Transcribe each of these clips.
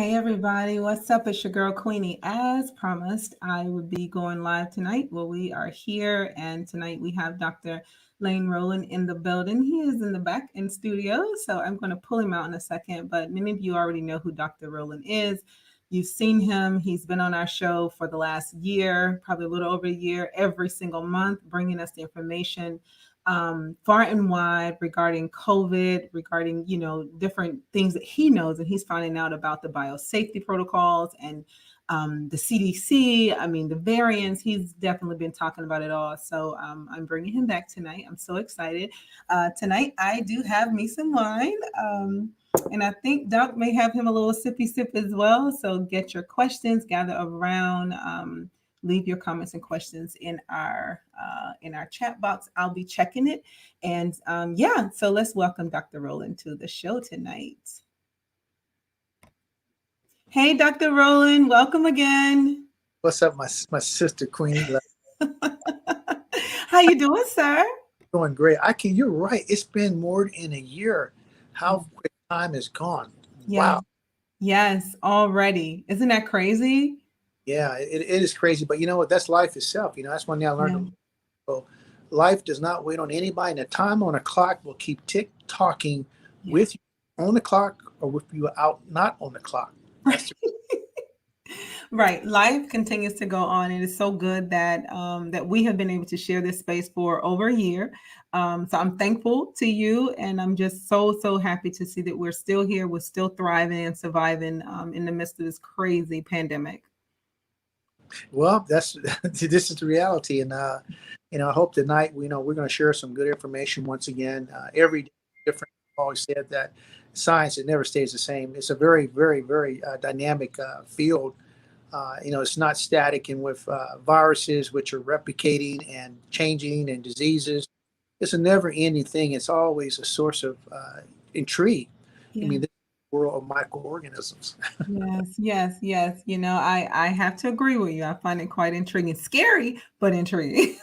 Hey everybody, what's up? It's your girl Queenie. As promised, I would be going live tonight. Well, we are here, and tonight we have Dr. Lane Rowland in the building. He is in the back in studio, so I'm going to pull him out in a second. But many of you already know who Dr. Rowland is. You've seen him. He's been on our show for the last year, probably a little over a year, every single month, bringing us the information far and wide regarding COVID, regarding, different things that he knows, and he's finding out about the biosafety protocols and the CDC. I mean, the variants. He's definitely been talking about it all. So I'm bringing him back tonight. I'm so excited. Tonight, I do have me some wine. And I think Doc may have him a little sippy sip as well. So get your questions, gather around. Leave your comments and questions in our chat box. I'll be checking it. And so let's welcome Dr. Rowland to the show tonight. Hey, Dr. Rowland, welcome again. What's up, my sister Queenie? How you doing, sir? Doing great. You're right. It's been more than a year. How quick time has gone. Yeah. Wow. Yes, already. Isn't that crazy? Yeah, it is crazy. But you know what? That's life itself. That's one thing I learned. Yeah. So life does not wait on anybody. And the time on a clock will keep tick-tocking with you on the clock or with you out not on the clock. Right. Life continues to go on. It is so good that that we have been able to share this space for over a year. So I'm thankful to you, and I'm just so happy to see that we're still here. We're still thriving and surviving in the midst of this crazy pandemic. Well, this is the reality, and I hope tonight we're going to share some good information once again. Every different. I've always said that science, it never stays the same. It's a very, very, very dynamic field. It's not static, and with viruses which are replicating and changing and diseases, it's a never-ending thing. It's always a source of intrigue. Yeah. I mean, this world of microorganisms. Yes. I have to agree with you. I find it quite intriguing, scary, but intriguing.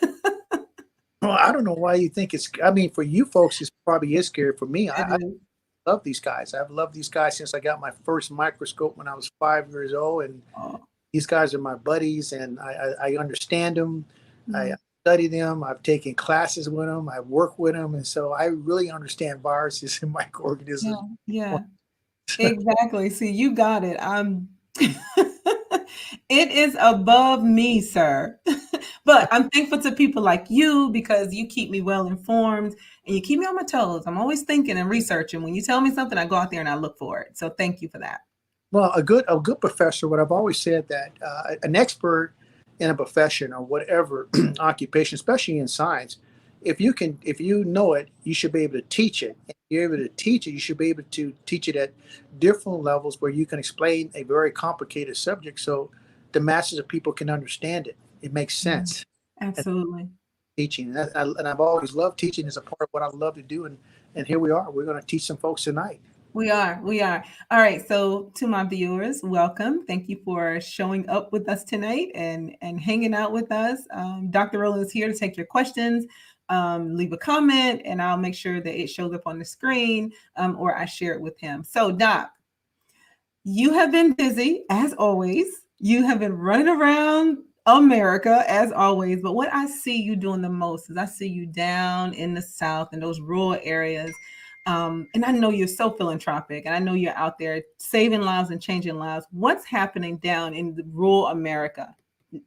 Well, I don't know why you think it's. I mean, for you folks, it probably is scary. For me, I love these guys. I've loved these guys since I got my first microscope when I was 5 years old, and these guys are my buddies, and I understand them. Mm-hmm. I study them. I've taken classes with them. I work with them, and so I really understand viruses and microorganisms. Yeah. Exactly. See, you got it. It is above me, sir. But I'm thankful to people like you because you keep me well informed and you keep me on my toes. I'm always thinking and researching. When you tell me something, I go out there and I look for it. So thank you for that. Well, a good professor, what I've always said that an expert in a profession or whatever occupation, especially in science, if you know it, you should be able to teach it. If you're able to teach it, you should be able to teach it at different levels where you can explain a very complicated subject so the masses of people can understand it. It makes sense. Absolutely. Teaching. And I've always loved teaching as a part of what I love to do. And here we are. We're going to teach some folks tonight. We are. All right. So to my viewers, welcome. Thank you for showing up with us tonight and hanging out with us. Dr. Rowland is here to take your questions. Leave a comment and I'll make sure that it shows up on the screen or I share it with him. So Doc, you have been busy as always. You have been running around America as always. But what I see you doing the most is I see you down in the South in those rural areas. And I know you're so philanthropic and I know you're out there saving lives and changing lives. What's happening down in the rural America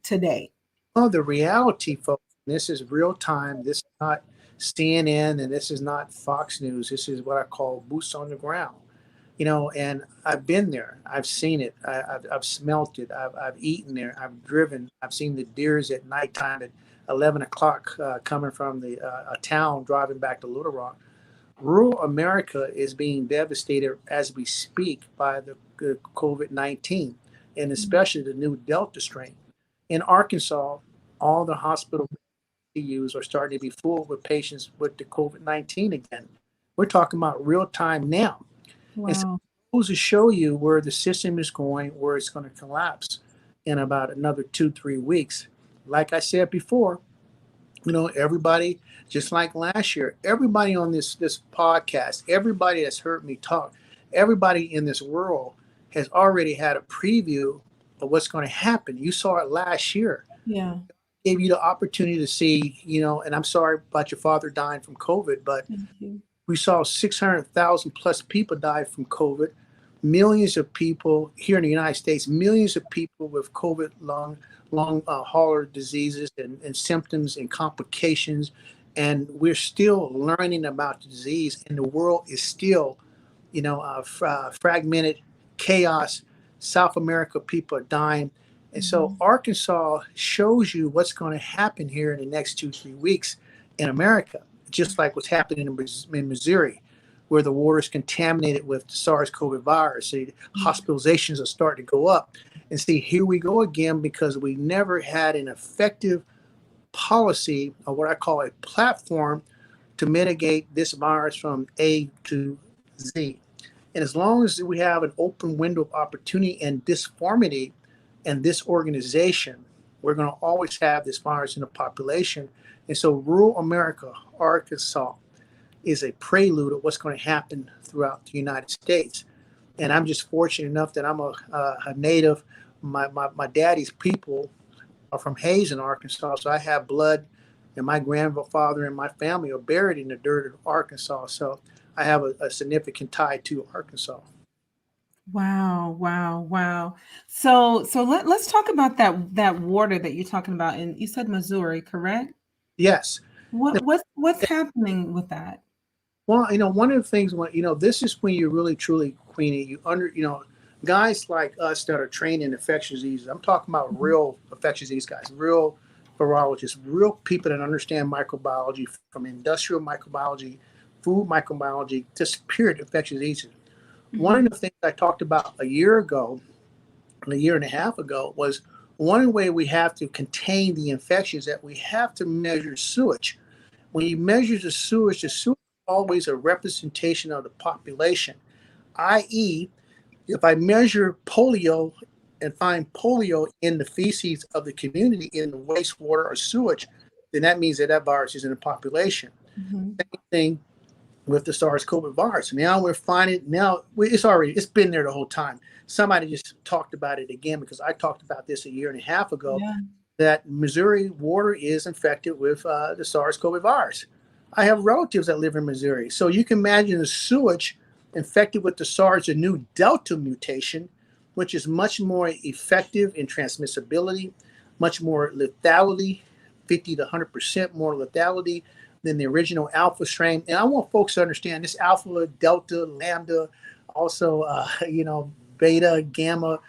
today? Oh, the reality, folks. This is real time. This is not CNN and this is not Fox News. This is what I call boots on the ground. And I've been there. I've seen it. I've smelt it. I've eaten there. I've driven. I've seen the deers at nighttime at 11 o'clock coming from a town driving back to Little Rock. Rural America is being devastated as we speak by the COVID-19 and especially the new Delta strain. In Arkansas, all the hospital ICUs are starting to be full with patients with the COVID-19 again. We're talking about real time now. Wow. And so it goes to show you where the system is going, where it's going to collapse in about another 2-3 weeks. Like I said before, everybody, just like last year, everybody on this podcast, everybody that's heard me talk, everybody in this world has already had a preview of what's going to happen. You saw it last year. Yeah. Gave you the opportunity to see, and I'm sorry about your father dying from COVID, but Thank you. we saw 600,000 plus people die from COVID. Millions of people here in the United States, millions of people with COVID long hauler diseases and symptoms and complications. And we're still learning about the disease, and the world is still, fragmented chaos. South America, people are dying. And so Mhm. Arkansas shows you what's going to happen here in the next 2, 3 weeks in America, just like what's happening in Missouri, where the water is contaminated with the SARS-CoV virus. So hospitalizations are starting to go up. And see, here we go again, because we never had an effective policy, or what I call a platform, to mitigate this virus from A to Z. And as long as we have an open window of opportunity and disformity in this organization, we're going to always have this virus in the population. And so rural America, Arkansas, is a prelude of what's going to happen throughout the United States. And I'm just fortunate enough that I'm a native. My daddy's people are from Hazen, Arkansas, so I have blood, and my grandfather and my family are buried in the dirt of Arkansas. So I have a significant tie to Arkansas. Wow, wow, wow. So let's talk about that water that you're talking about. And you said Missouri, correct? Yes. What's happening with that? Well, one of the things when this is when you're really truly Queenie. Guys like us that are trained in infectious diseases. I'm talking about Mhm. real infectious disease guys, real virologists, real people that understand microbiology, from industrial microbiology, food microbiology, to period infectious diseases. One of Mhm. the things I talked about a year ago, a year and a half ago, was one way we have to contain the infections, that we have to measure sewage. When you measure the sewage is always a representation of the population, i.e., if I measure polio and find polio in the feces of the community, in the wastewater or sewage, then that means that virus is in the population. Mhm. Same thing with the SARS-CoV virus. Now we're finding, it's been there the whole time. Somebody just talked about it again, because I talked about this a year and a half ago, Yeah. that Missouri water is infected with the SARS-CoV virus. I have relatives that live in Missouri. So you can imagine the sewage infected with the SARS, a new Delta mutation, which is much more effective in transmissibility, much more lethality, 50 to 100% more lethality than the original Alpha strain. And I want folks to understand this Alpha, Delta, Lambda, also, Beta, Gamma.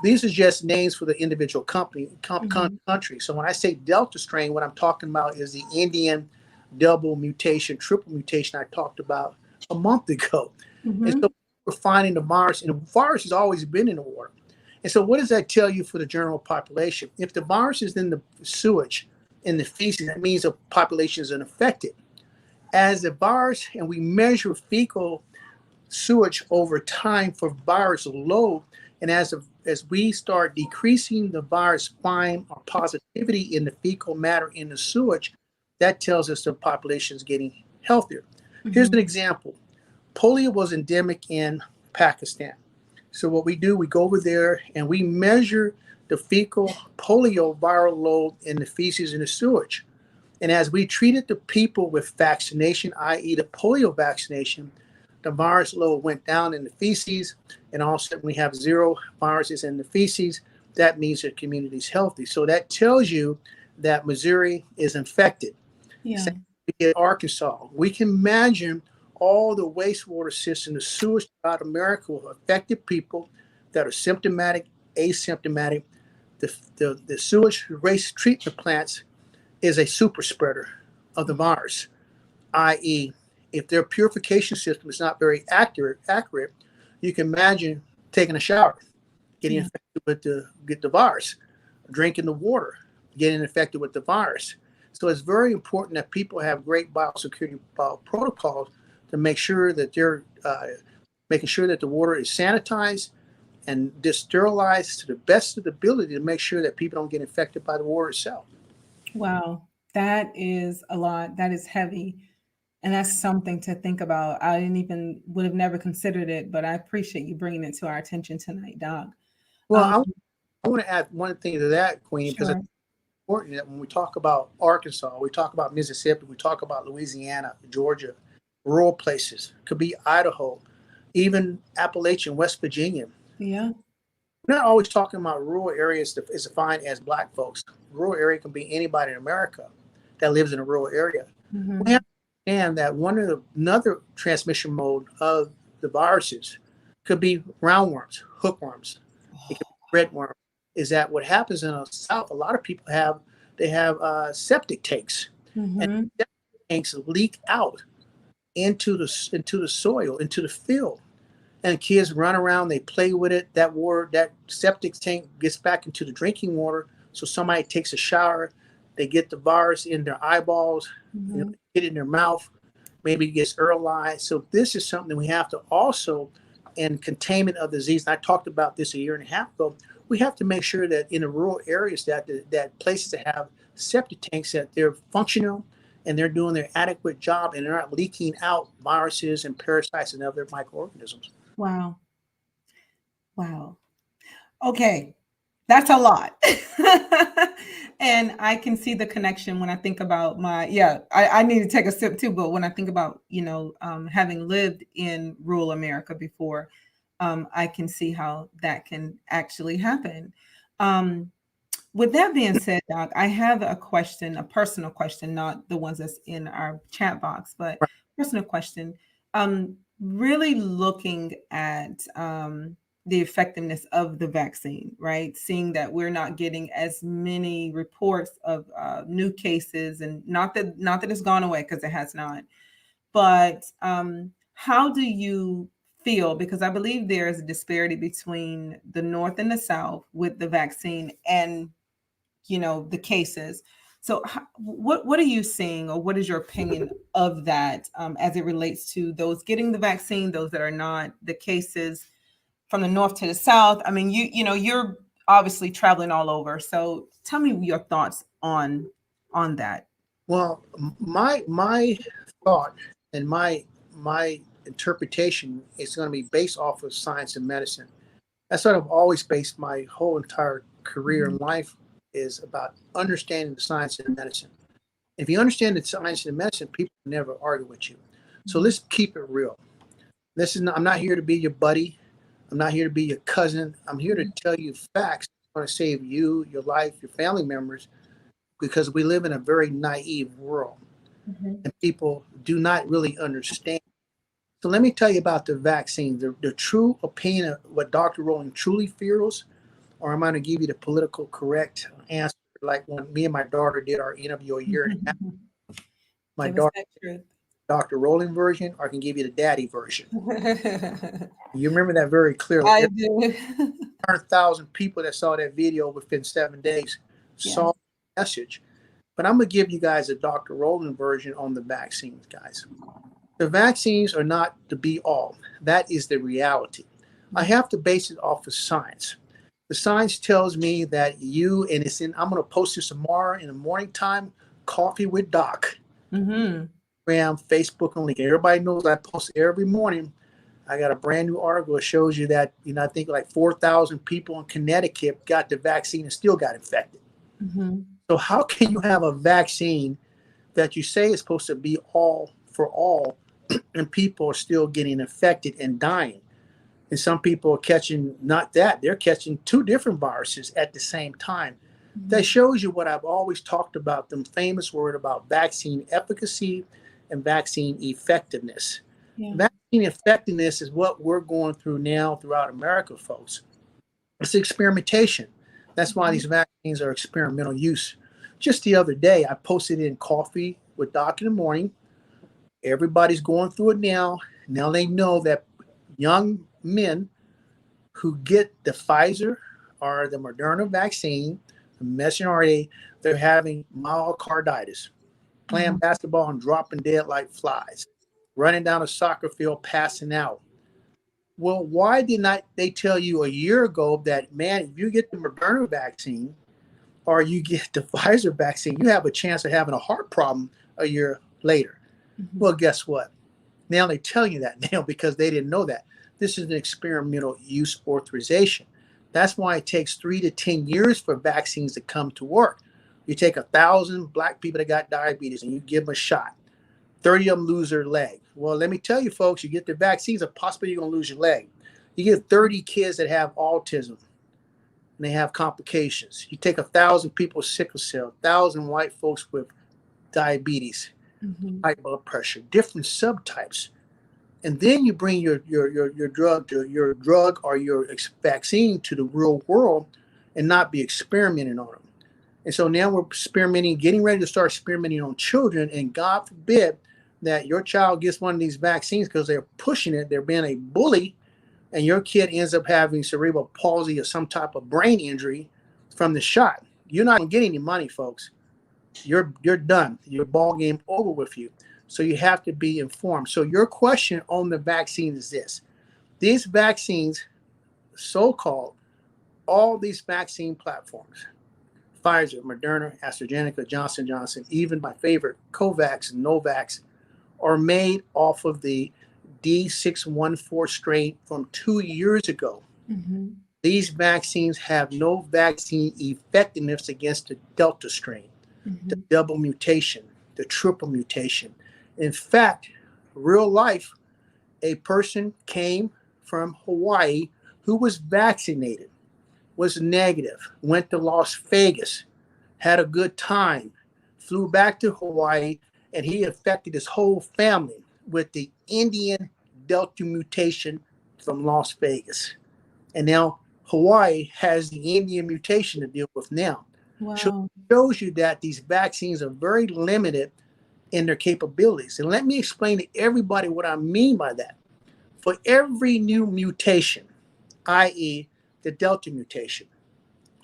These are just names for the individual Mhm. country. So when I say Delta strain, what I'm talking about is the Indian double mutation, triple mutation I talked about a month ago. And so Mhm. we're finding the virus, and the virus has always been in the water. And so what does that tell you for the general population? If the virus is in the sewage, in the feces, that means the population is unaffected. As the virus, and we measure fecal sewage over time for virus load. And as we start decreasing the virus fine or positivity in the fecal matter in the sewage, that tells us the population is getting healthier. Here's an Mhm. example. Polio was endemic in Pakistan. So what we do, we go over there and we measure the fecal polio viral load in the feces and the sewage. And as we treated the people with vaccination, i.e., the polio vaccination, the virus load went down in the feces, and all of a sudden we have zero viruses in the feces. That means the community is healthy. So that tells you that Missouri is infected. Yeah. Same in Arkansas. We can imagine all the wastewater system, the sewage throughout America with affected people that are symptomatic, asymptomatic. The sewage waste treatment plants is a super spreader of the virus, i.e., if their purification system is not very accurate, you can imagine taking a shower, getting Yeah. infected with the virus, drinking the water, getting infected with the virus. So it's very important that people have great biosecurity protocols to make sure that they're making sure that the water is sanitized and sterilized to the best of the ability, to make sure that people don't get infected by the water itself. Wow. That is a lot. That is heavy. And that's something to think about. I didn't even would have never considered it, but I appreciate you bringing it to our attention tonight, Doc. Well, Um, I want to add one thing to that, Queen, because it's sure. important that when we talk about Arkansas, we talk about Mississippi, we talk about Louisiana, Georgia, rural places, could be Idaho, even Appalachian, West Virginia. Yeah. We're not always talking about rural areas that is defined as Black folks. Rural area can be anybody in America that lives in a rural area. We Hmm. have to understand that another transmission mode of the viruses could be roundworms, hookworms, it could be redworm. Is that what happens in the South? A lot of people have septic tanks, and Hmm. septic tanks leak out into the soil, into the field, and kids run around, they play with it. That septic tank gets back into the drinking water. So somebody takes a shower, they get the virus in their eyeballs, Hmm. get it in their mouth, maybe it gets early. So this is something we have to also, in containment of disease. And I talked about this a year and a half ago. We have to make sure that in the rural areas that places that have septic tanks that they're functional and they're doing their adequate job and they're not leaking out viruses and parasites and other microorganisms. Wow. Wow. Okay. That's a lot. And I can see the connection when I think about I need to take a sip too, but when I think about, having lived in rural America before, I can see how that can actually happen. Um, with that being said, Doc, I have a question, a personal question, not the ones that's in our chat box, but personal question. Really looking at the effectiveness of the vaccine, right? Seeing that we're not getting as many reports of new cases, and not that it's gone away, because it has not. But how do you feel? Because I believe there is a disparity between the North and the South with the vaccine and the cases. So what are you seeing, or what is your opinion of that, as it relates to those getting the vaccine, those that are not, the cases from the North to the South? I mean, you're obviously traveling all over, so tell me your thoughts on that. Well, my thought and my interpretation is going to be based off of science and medicine. That's what I've always based my whole entire career Mhm. in life is about understanding the science and medicine. If you understand the science and medicine, people never argue with you. So Mhm. let's keep it real. I'm not here to be your buddy. I'm not here to be your cousin. I'm here to tell you facts that's going to save you, your life, your family members, because we live in a very naive world Mhm. and people do not really understand. So let me tell you about the vaccine, the true opinion of what Dr. Rowling truly feels, or I'm going to give you the political correct answer, like when me and my daughter did our interview a year and a half. My Give us daughter, that truth. Dr. Rowling version, or I can give you the daddy version. You remember that very clearly. I Every do. 100,000 people that saw that video within 7 days Yes. saw the message. But I'm going to give you guys a Dr. Rowling version on the vaccines, guys. The vaccines are not the be all. That is the reality. I have to base it off of science. The science tells me that I'm going to post this tomorrow in the morning time, Coffee with Doc, Mm-hmm. Instagram, Facebook, and LinkedIn. Everybody knows I post every morning. I got a brand new article that shows you that, I think like 4,000 people in Connecticut got the vaccine and still got infected. Mm-hmm. So how can you have a vaccine that you say is supposed to be all for all, and people are still getting infected and dying? And some people are catching not that, they're catching two different viruses at the same time. That Mm-hmm. shows you what I've always talked about, the famous word about vaccine efficacy and vaccine effectiveness. Yeah. Vaccine effectiveness is what we're going through now throughout America, folks. It's experimentation. That's why Mm-hmm. these vaccines are experimental use. Just the other day, I posted in Coffee with Doc in the morning. Everybody's going through it now. Now they know that young men who get the Pfizer or the Moderna vaccine, the messenger RNA, they're having myocarditis, playing Mm-hmm. basketball and dropping dead like flies, running down a soccer field, passing out. Well, why did not they tell you a year ago that, man, if you get the Moderna vaccine or you get the Pfizer vaccine, you have a chance of having a heart problem a year later? Mhm. Well, guess what? Now they tell you that now because they didn't know that. This is an experimental use authorization. That's why it takes 3 to 10 years for vaccines to come to work. You take 1,000 black people that got diabetes and you give them a shot. 30 of them lose their leg. Well, let me tell you, folks, you get the vaccines, it's possible you're going to lose your leg. You get 30 kids that have autism and they have complications. You take 1,000 people with sickle cell, 1,000 white folks with diabetes, Mhm. high blood pressure, different subtypes. And then you bring your drug or your vaccine to the real world and not be experimenting on them. And so now we're experimenting, getting ready to start experimenting on children. And God forbid that your child gets one of these vaccines because they're pushing it, they're being a bully, and your kid ends up having cerebral palsy or some type of brain injury from the shot. You're not going to get any money, folks. You're done. Your ball game over with you. So you have to be informed. So your question on the vaccine is this: these vaccines, so-called, all these vaccine platforms, Pfizer, Moderna, AstraZeneca, Johnson Johnson, even my favorite, Covax and Novax, are made off of the D614 strain from 2 years ago. Mhm. These vaccines have no vaccine effectiveness against the Delta strain, the Mhm. double mutation, the triple mutation. In fact, real life, a person came from Hawaii who was vaccinated, was negative, went to Las Vegas, had a good time, flew back to Hawaii, and he affected his whole family with the Indian Delta mutation from Las Vegas. And now Hawaii has the Indian mutation to deal with now. So Wow. it shows you that these vaccines are very limited in their capabilities. And let me explain to everybody what I mean by that. For every new mutation, i.e., the Delta mutation,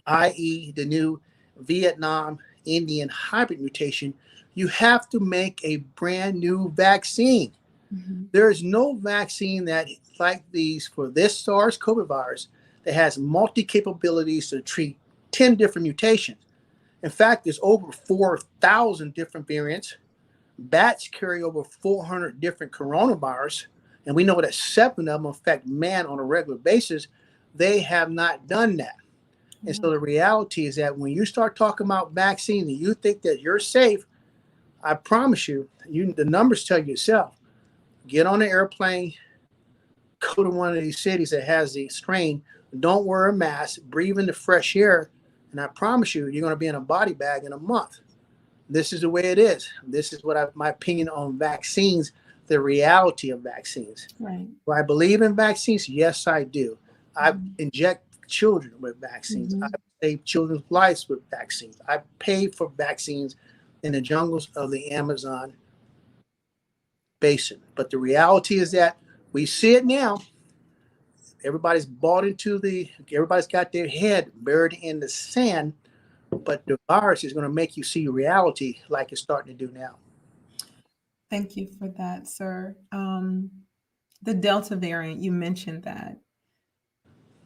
i.e., the new Vietnam Indian hybrid mutation, you have to make a brand new vaccine. Mhm. There is no vaccine that, like these, for this SARS CoV virus, that has multi capabilities to treat 10 different mutations. In fact, there's over 4,000 different variants. Bats carry over 400 different coronavirus, and we know that 7 of them affect man on a regular basis. They have not done that. And so Wow. the reality is that when you start talking about vaccine and you think that you're safe, I promise you, the numbers tell you yourself. Get on an airplane, go to one of these cities that has the strain, don't wear a mask, breathe in the fresh air, and I promise you, you're going to be in a body bag in a month. This is the way it is. This is my opinion on vaccines, the reality of vaccines. Right. Do I believe in vaccines? Yes, I do. I Mhm. inject children with vaccines. I Mhm. save children's lives with vaccines. I pay for vaccines in the jungles of the Amazon basin. But the reality is that we see it now. Everybody's got their head buried in the sand, but the virus is going to make you see reality like it's starting to do now. Thank you for that, sir. The Delta variant, you mentioned that.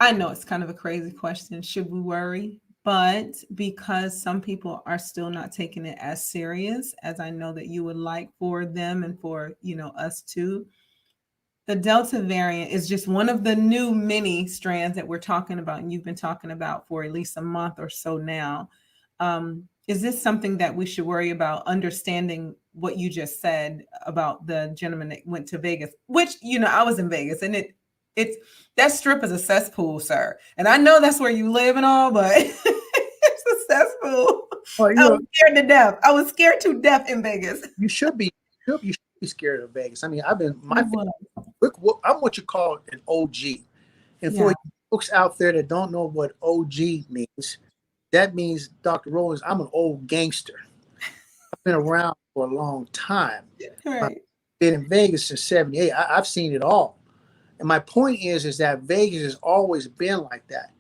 I know it's kind of a crazy question. Should we worry? But because some people are still not taking it as serious as I know that you would like for them and for, us too, the Delta variant is just one of the new mini strands that we're talking about, and you've been talking about for at least a month or so now. Is this something that we should worry about, understanding what you just said about the gentleman that went to Vegas? Which, I was in Vegas, and it's that strip is a cesspool, sir. And I know that's where you live and all, but it's a cesspool. Well, I was scared to death. I was scared to death in Vegas. you should be you should be scared of Vegas. I mean, I've been I my was. I'm what you call an OG. And for Yeah. you folks out there that don't know what OG means, that means Dr. Rollins, I'm an old gangster. I've been around for a long time. I've Right. been in Vegas since '78. I've seen it all. And my point is that Vegas has always been like that.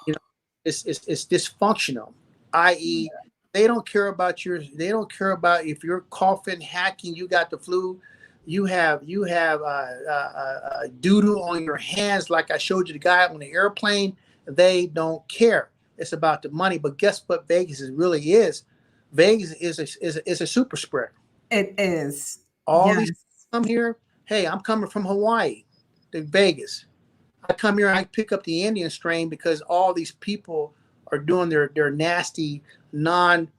You know, it's dysfunctional, i.e., they don't care about if you're coughing, hacking, you got the flu, you have doo-doo on your hands like I showed you the guy on the airplane. They don't care. It's about the money. But guess what Vegas really is? Vegas is a super spreader. It is. All these Yes. come here. Hey, I'm coming from Hawaii to Vegas. I come here, I pick up the Indian strain because all these people are doing their nasty, non,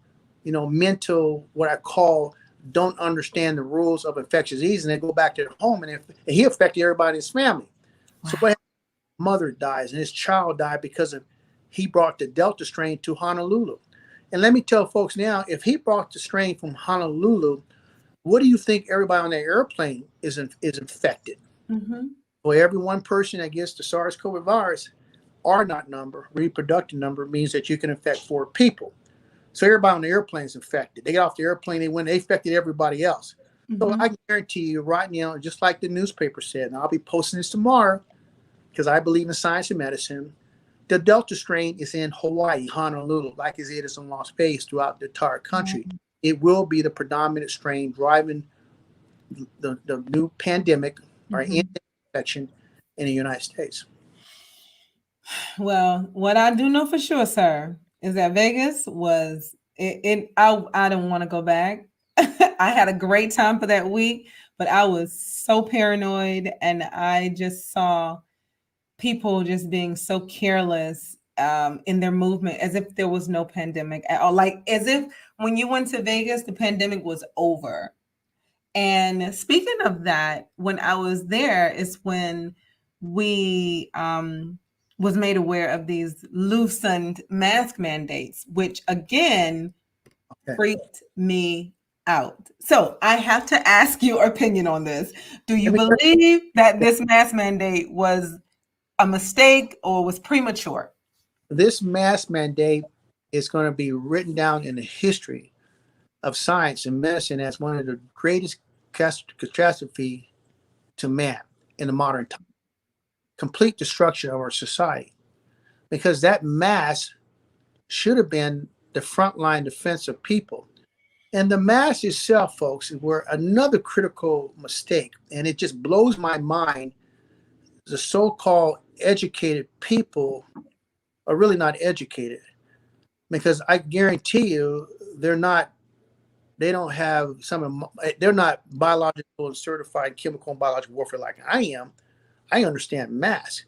mental, what I call, don't understand the rules of infectious disease, and they go back to their home, and he affected everybody in his family. So Wow. what happens? Mother dies, and his child died because of he brought the Delta strain to Honolulu. And let me tell folks now, if he brought the strain from Honolulu, what do you think everybody on that airplane is infected? Mm-hmm. Well, every one person that gets the SARS-CoV virus, R naught number, reproductive number, means that you can infect 4 people. So everybody on the airplane is infected. They get off the airplane, they infected everybody else. So Mm-hmm. I guarantee you right now, just like the newspaper said, and I'll be posting this tomorrow because I believe in science and medicine, the Delta strain is in Hawaii, Honolulu, like as it is in Las Vegas throughout the entire country. It will be the predominant strain driving the new pandemic or Mm-hmm. infection in the United States. Well, what I do know for sure, sir, is that Vegas was it I don't want to go back. I had a great time for that week, but I was so paranoid and I just saw people just being so careless in their movement as if there was no pandemic at all. Like as if when you went to Vegas, the pandemic was over. And speaking of that, when I was there is when we was made aware of these loosened mask mandates, which again Okay. freaked me out. So I have to ask your opinion on this. Do you Let me believe that this mask mandate was a mistake or was premature? This mask mandate is going to be written down in the history of science and medicine as one of the greatest catastrophe to man in the modern time. Complete destruction of our society. Because that mask should have been the frontline defense of people. And the mask itself, folks, were another critical mistake. And it just blows my mind. The so-called educated people are really not educated because I guarantee you they don't have they're not biological and certified chemical and biological warfare like I am. I understand masks.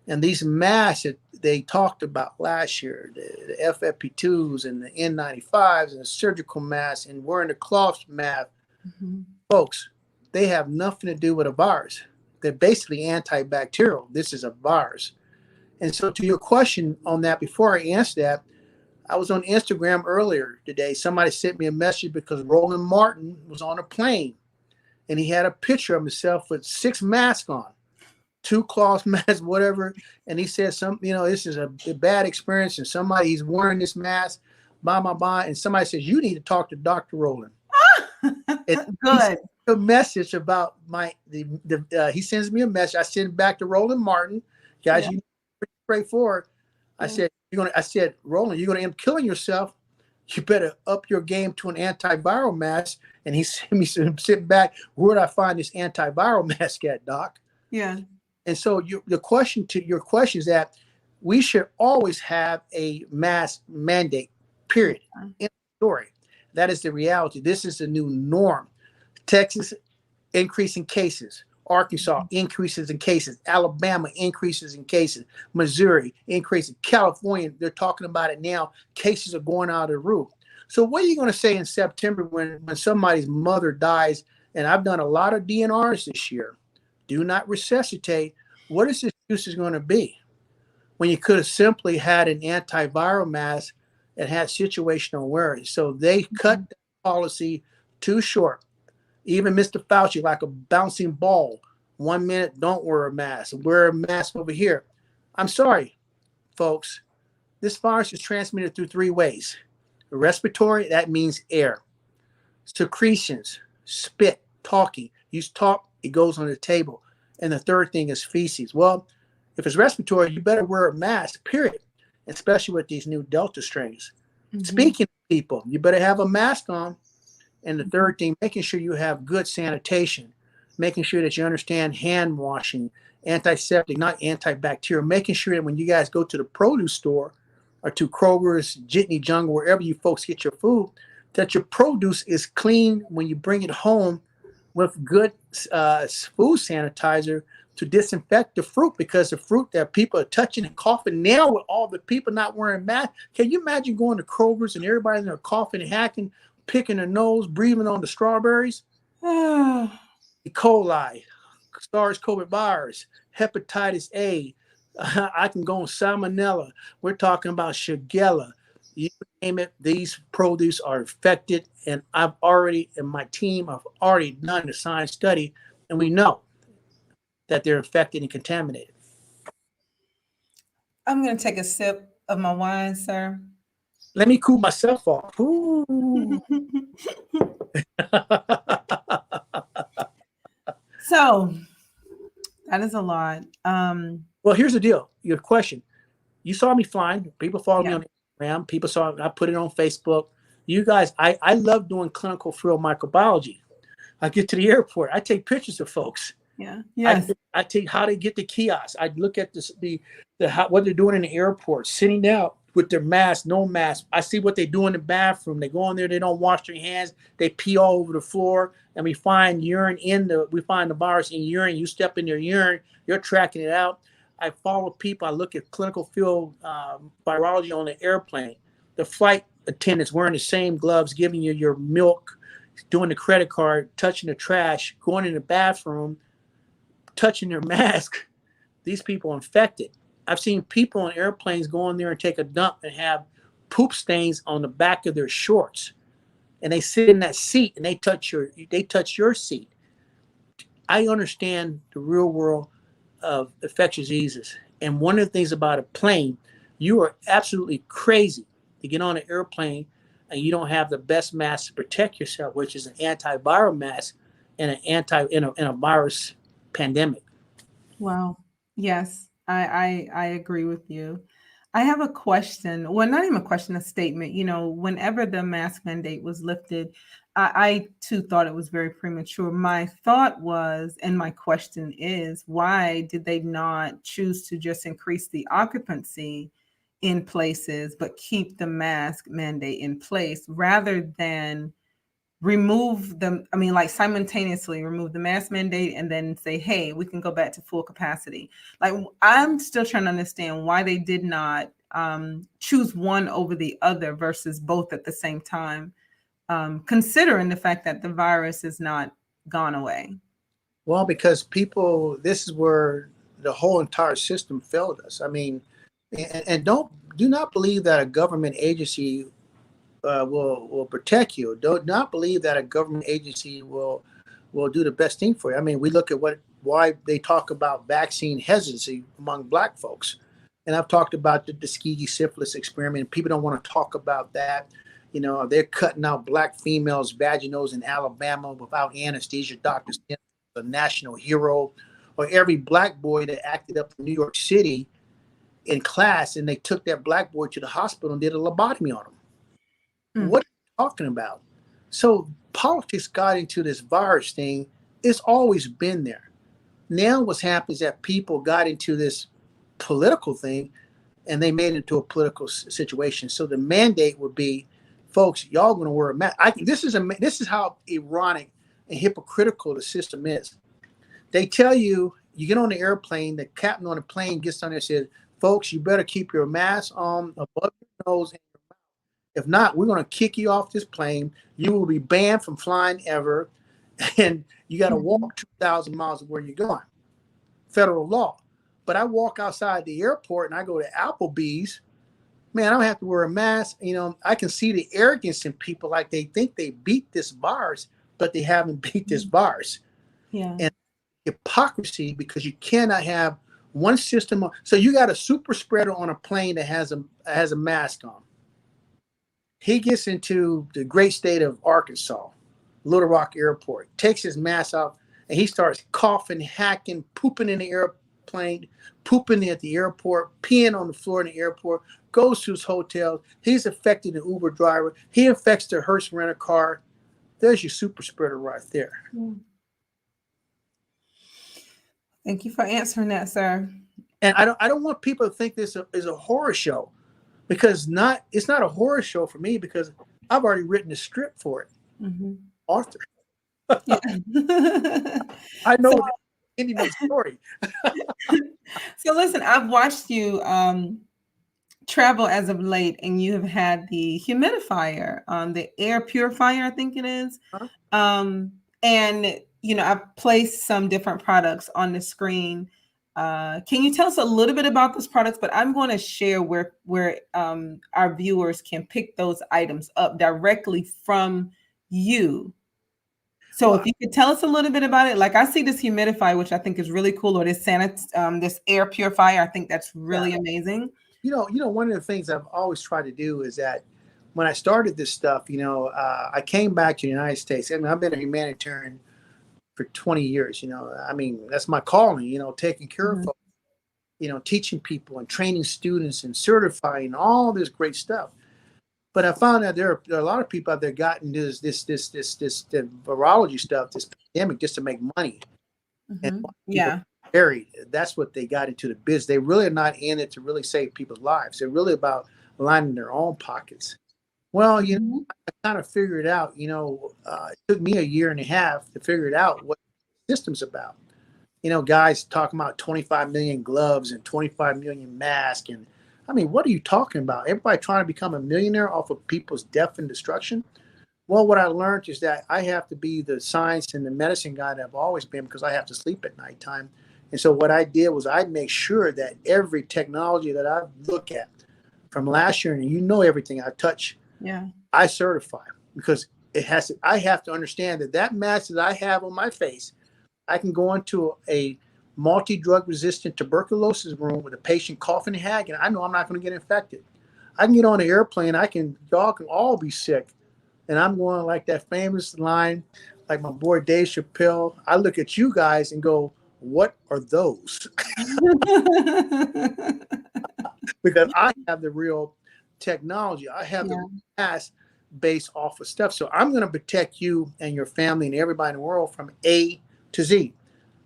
And these masks that they talked about last year, the FFP2s and the N95s and the surgical masks and wearing the cloth mask, Mm-hmm. folks, they have nothing to do with a virus. They're basically antibacterial. This is a virus. And so to your question on that, before I answer that, I was on Instagram earlier today. Somebody sent me a message because Roland Martin was on a plane and he had a picture of himself with 6 masks on, 2 cloth masks, whatever. And he said, this is a bad experience. And he's wearing this mask, blah. And somebody says, you need to talk to Dr. Roland. And he sent Good. a message about he sends me a message. I send it back to Roland Martin. Guys, Yeah. you pretty straightforward. I Yeah. said, Roland, you're gonna end up killing yourself. You better up your game to an antiviral mask. And he sent me sitting back, where would I find this antiviral mask at, Doc? Yeah. And so your question is that we should always have a mask mandate, period. In the story. That is the reality. This is the new norm. Texas increasing cases. Arkansas increases in cases. Alabama increases in cases. Missouri increases. California, they're talking about it now. Cases are going out of the roof. So what are you going to say in September when somebody's mother dies? And I've done a lot of DNRs this year. Do not resuscitate. What is this excuse going to be? When you could have simply had an antiviral mask that had situational awareness. So they cut the policy too short. Even Mr. Fauci, like a bouncing ball. 1 minute, don't wear a mask. Wear a mask over here. I'm sorry, folks. This virus is transmitted through 3 ways. Respiratory, that means air. Secretions, spit, talking. You talk, it goes on the table. And the third thing is feces. Well, if it's respiratory, you better wear a mask, period. Especially with these new Delta strains. Mm-hmm. Speaking of people, you better have a mask on. And the third thing, making sure you have good sanitation, making sure that you understand hand washing, antiseptic, not antibacterial, making sure that when you guys go to the produce store or to Kroger's, Jitney Jungle, wherever you folks get your food, that your produce is clean when you bring it home with good food sanitizer to disinfect the fruit, because the fruit that people are touching and coughing now, with all the people not wearing masks. Can you imagine going to Kroger's and everybody in there coughing and hacking, picking their nose, breathing on the strawberries? E. coli, SARS-CoV virus, hepatitis A. I can go on salmonella. We're talking about Shigella. You name it, these produce are infected. And I've already, and my team have already done the science study, and we know that they're infected and contaminated. I'm going to take a sip of my wine, sir. Let me cool myself off. Ooh. So that is a lot. Well, here's the deal. Your question. You saw me flying. People follow me Yeah. on Instagram. People saw, I put it on Facebook. You guys, I love doing clinical field microbiology. I get to the airport. I take pictures of folks. Yeah. Yes. I take how they get the kiosks. I look at what they're doing in the airport, sitting down with their mask, no mask. I see what they do in the bathroom. They go in there, they don't wash their hands, they pee all over the floor, and we find the virus in urine. You step in their urine, you're tracking it out. I follow people. I look at clinical field virology on the airplane. The flight attendants wearing the same gloves, giving you your milk, doing the credit card, touching the trash, going in the bathroom, touching their mask. These people are infected. I've seen people on airplanes go in there and take a dump and have poop stains on the back of their shorts. And they sit in that seat and they touch your seat. I understand the real world of infectious diseases. And one of the things about a plane, you are absolutely crazy to get on an airplane and you don't have the best mask to protect yourself, which is an antiviral mask in a virus pandemic. Wow. Yes, I agree with you. I have a question. Well, not even a question, a statement. Whenever the mask mandate was lifted, I too thought it was very premature. My thought was, and my question is, why did they not choose to just increase the occupancy in places, but keep the mask mandate in place rather than remove them? I mean, like simultaneously remove the mask mandate and then say, hey, we can go back to full capacity. Like, I'm still trying to understand why they did not choose one over the other versus both at the same time, considering the fact that the virus is not gone away. Well, because this is where the whole entire system failed us. I mean, and do not believe that a government agency will protect you. Do not believe that a government agency will do the best thing for you. I mean, we look at why they talk about vaccine hesitancy among Black folks, and I've talked about the Tuskegee syphilis experiment. People don't want to talk about that. They're cutting out Black females' vaginos in Alabama without anesthesia. Dr. Sten, a national hero, or every Black boy that acted up in New York City in class, and they took that Black boy to the hospital and did a lobotomy on him. What are you talking about? So politics got into this virus thing. It's always been there. Now what's happened is that people got into this political thing and they made it into a political situation. So the mandate would be, folks, y'all going to wear a mask. This is how ironic and hypocritical the system is. They tell you, you get on the airplane, the captain on the plane gets on there and says, folks, you better keep your mask on above your nose and your mouth. If not, we're going to kick you off this plane. You will be banned from flying ever. And you got to walk 2,000 miles of where you're going. Federal law. But I walk outside the airport and I go to Applebee's. Man, I don't have to wear a mask. I can see the arrogance in people, like they think they beat this virus, but they haven't beat this virus. Yeah. And hypocrisy, because you cannot have one system. So you got a super spreader on a plane that has a mask on. He gets into the great state of Arkansas, Little Rock Airport, takes his mask off, and he starts coughing, hacking, pooping in the airplane, pooping at the airport, peeing on the floor in the airport, goes to his hotel. He's affecting the Uber driver. He infects the Hearst rental car. There's your super spreader right there. Thank you for answering that, sir. And I don't want people to think this is a horror show, because it's not a horror show for me, because I've already written a script for it. Author. Yeah. I know So, the ending of the story. so listen, I've watched you travel as of late, and you have had the humidifier, the air purifier, I think it is. Huh? Um, and I've placed some different products on the screen. Can you tell us a little bit about those products? But I'm going to share where our viewers can pick those items up directly from you. So if Well, you could tell us a little bit about it, like I see this humidifier, which I think is really cool, or this air purifier, I think that's yeah. really amazing. One of the things I've always tried to do is that when I started this stuff, I came back to the United States. I mean, I've been a humanitarian for 20 years. I mean, that's my calling. Taking care of Mhm. folks. Teaching people and training students and certifying all this great stuff. But I found out there are a lot of people out there gotten this virology stuff, this pandemic, just to make money. And a Mhm. lot of people Yeah. buried. That's what they got into the biz. They really are not in it to really save people's lives. They're really about lining their own pockets. Well, Mhm. I kind of figured out. It took me a year and a half to figure it out what the system's about. Guys talking about 25 million gloves and 25 million masks. And I mean, what are you talking about? Everybody trying to become a millionaire off of people's death and destruction? Well, what I learned is that I have to be the science and the medicine guy that I've always been because I have to sleep at nighttime. And so what I did was I'd make sure that every technology that I look at from last year, and everything I touch, Yeah. I certify because I have to understand that mask that I have on my face, I can go into a multi-drug resistant tuberculosis room with a patient coughing and hacking. I know I'm not going to get infected. I can get on an airplane. Y'all can all be sick. And I'm going like that famous line, like my boy Dave Chappelle. I look at you guys and go, what are those? Because I have the real technology. I have the Yeah. past based off of stuff. So I'm going to protect you and your family and everybody in the world from A to Z.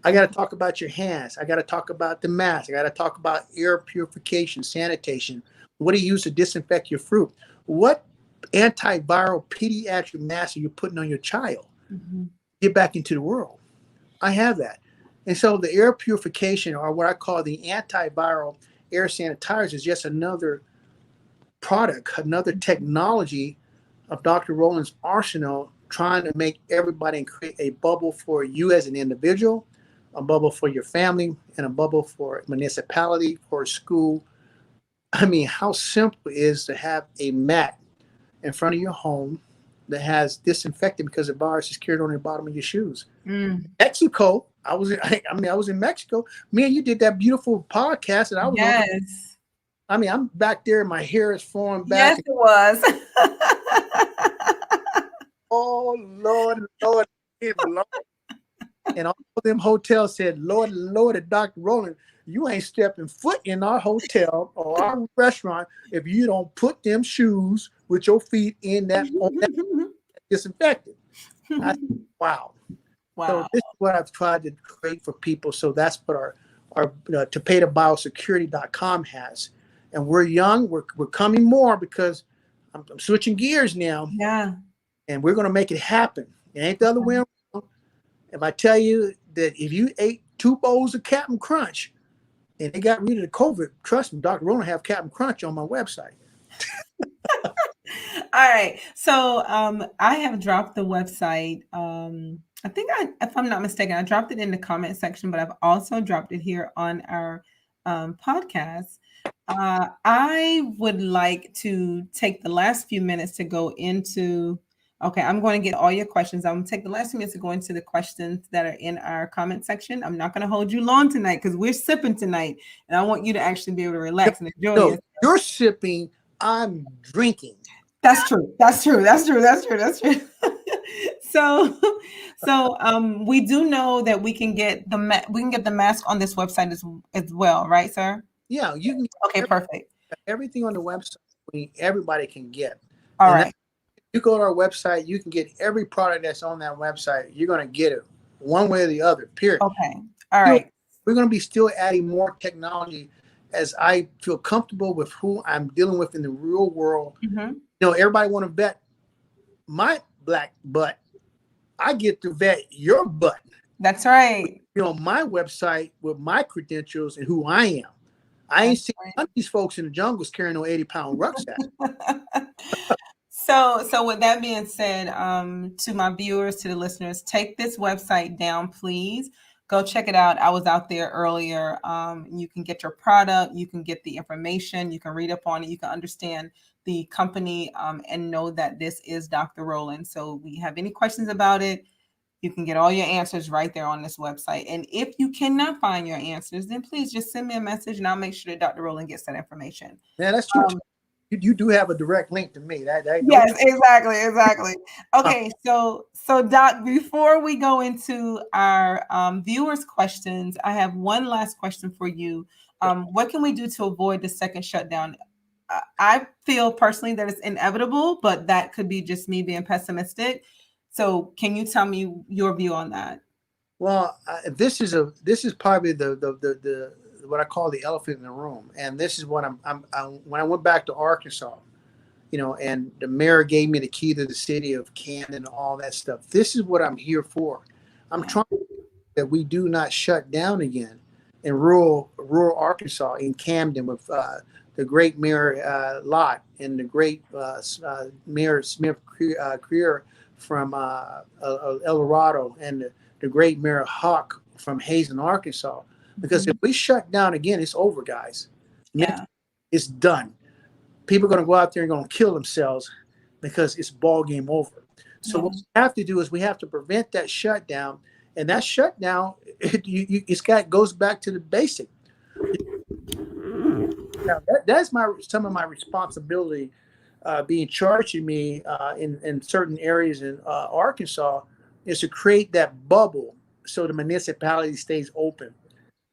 I got to talk about your hands. I got to talk about the mask. I got to talk about air purification, sanitation. What do you use to disinfect your fruit? What antiviral pediatric mask are you putting on your child? Mhm. Get back into the world. I have that. And so the air purification, or what I call the antiviral air sanitizers, is just another product, another technology of Dr. Rowland's arsenal, trying to make everybody and create a bubble for you as an individual, a bubble for your family, and a bubble for a municipality, for a school. I mean, how simple it is to have a mat in front of your home that has disinfectant because the virus is cured on the bottom of your shoes. Mm. Mexico, I was in Mexico. Me and you did that beautiful podcast, and I was on. Yes. I mean, I'm back there, my hair is flowing back, Yes, and it was. oh Lord, Lord, Lord. And all of them hotels said, Lord, Lord, Dr. Rowland, you ain't stepping foot in our hotel or our restaurant if you don't put them shoes with your feet on that disinfectant. I said, wow. So Wow. this is what I've tried to create for people. So that's what our Biosecurity.com has. And we're young. We're coming more because I'm switching gears now, Yeah. and we're going to make it happen. It ain't the other way around. If I tell you that if you ate 2 bowls of Captain Crunch and they got rid of the COVID, trust me, Dr. Rona have Captain Crunch on my website. All right. So I have dropped the website. I think if I'm not mistaken, I dropped it in the comment section, but I've also dropped it here on our podcast. I would like to take the last few minutes to go into. Okay, I'm going to get all your questions. I'm going to take the last few minutes to go into the questions that are in our comment section. I'm not going to hold you long tonight because we're sipping tonight, and I want you to actually be able to relax and enjoy No, it. you're sipping, I'm drinking. That's true. That's true. That's true. That's true. That's true. so, we do know that we can get the mask on this website as well, right, sir? Yeah, you can Okay, get perfect. everything on the website. Everybody can get. All And that, right. you go to our website, you can get every product that's on that website. You're going to get it one way or the other, period. Okay. All Still, right. we're going to be still adding more technology as I feel comfortable with who I'm dealing with in the real world. Mhm. Everybody want to bet my black butt I get to vet your butt. That's right. You know, my website with my credentials and who I am. I ain't That's seen none of these folks in the jungles carrying no 80-pound rucksack. right. So with that being said, to my viewers, to the listeners, take this website down, please. Go check it out. I was out there earlier. You can get your product, you can get the information, you can read up on it, you can understand the company, and know that this is Dr. Rowland. So we have any questions about it, you can get all your answers right there on this website. And if you cannot find your answers, then please just send me a message and I'll make sure that Dr. Rowland gets that information. Yeah, that's true. You do have a direct link to me. That Yes, exactly. Okay, so Doc, before we go into our viewers' questions, I have one last question for you. What can we do to avoid the second shutdown? I feel personally that it's inevitable, but that could be just me being pessimistic. So, can you tell me your view on that? Well, this is probably the what I call the elephant in the room, and this is what I'm when I went back to Arkansas, you know, and the mayor gave me the key to the city of Camden and all that stuff. This is what I'm here for. I'm Yeah. trying that we do not shut down again in rural Arkansas in Camden with the great Mayor Lott and the great Mayor Smith Creer from El Dorado and the great Mayor Hawk from Hazen, Arkansas. Because if we shut down again, it's over, guys. Yeah. It's done. People are going to go out there and going to kill themselves because it's ball game over. So what we have to do is we have to prevent that shutdown, and that shutdown goes back to the basic. Now that's some of my responsibility being charged to me in certain areas in Arkansas is to create that bubble so the municipality stays open,